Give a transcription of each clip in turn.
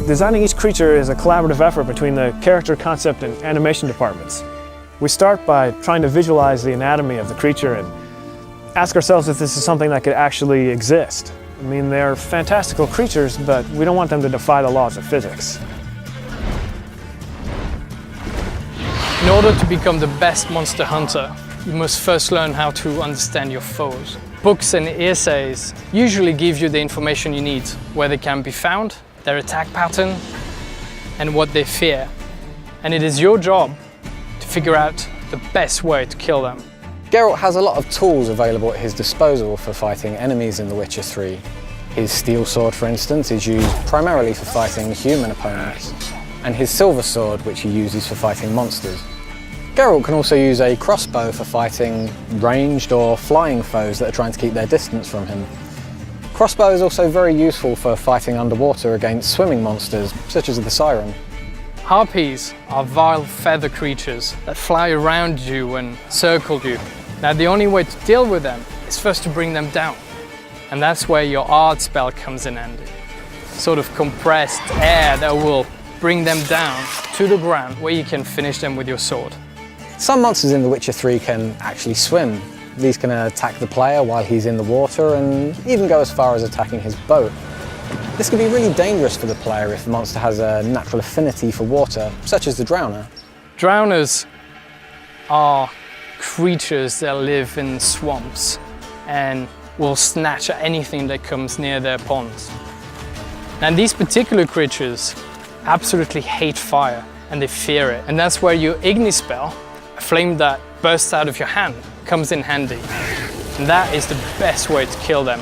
Designing each creature is a collaborative effort between the character concept and animation departments. We start by trying to visualize the anatomy of the creature and ask ourselves if this is something that could actually exist. I mean, they're fantastical creatures, but we don't want them to defy the laws of physics. In order to become the best monster hunter, you must first learn how to understand your foes. Books and essays usually give you the information you need, where they can be found, their attack pattern, and what they fear. And it is your job to figure out the best way to kill them. Geralt has a lot of tools available at his disposal for fighting enemies in The Witcher 3. His steel sword, for instance, is used primarily for fighting human opponents, and his silver sword, which he uses for fighting monsters. Geralt can also use a crossbow for fighting ranged or flying foes that are trying to keep their distance from him. Crossbow is also very useful for fighting underwater against swimming monsters, such as the Siren. Harpies are vile feather creatures that fly around you and circle you. Now the only way to deal with them is first to bring them down. And that's where your art spell comes in handy. Sort of compressed air that will bring them down to the ground where you can finish them with your sword. Some monsters in The Witcher 3 can actually swim. These can attack the player while he's in the water and even go as far as attacking his boat. This can be really dangerous for the player if the monster has a natural affinity for water, such as the Drowner. Drowners are creatures that live in swamps and will snatch at anything that comes near their ponds. And these particular creatures absolutely hate fire and they fear it. And that's where your Igni spell, a flame that bursts out of your hand, comes in handy. And that is the best way to kill them.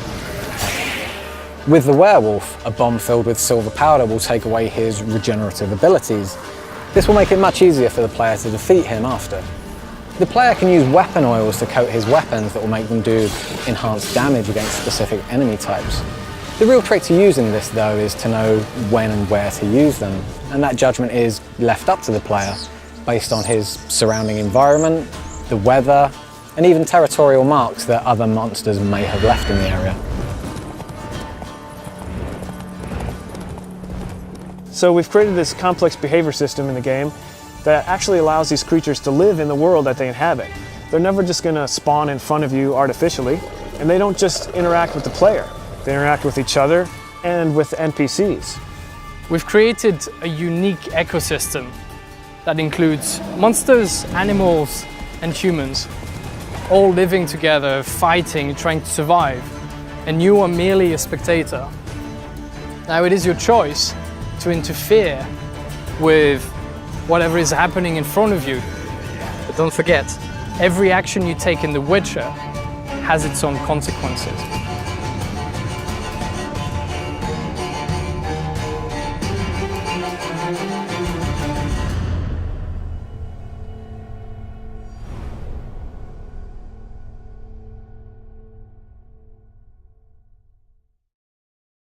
With the werewolf, a bomb filled with silver powder will take away his regenerative abilities. This will make it much easier for the player to defeat him after. The player can use weapon oils to coat his weapons that will make them do enhanced damage against specific enemy types. The real trick to using this, though, is to know when and where to use them, and that judgment is left up to the player based on his surrounding environment, the weather, and even territorial marks that other monsters may have left in the area. So we've created this complex behavior system in the game that actually allows these creatures to live in the world that they inhabit. They're never just going to spawn in front of you artificially, and they don't just interact with the player. They interact with each other and with NPCs. We've created a unique ecosystem that includes monsters, animals, and humans, all living together, fighting, trying to survive, and you are merely a spectator. Now it is your choice to interfere with whatever is happening in front of you. But don't forget, every action you take in The Witcher has its own consequences.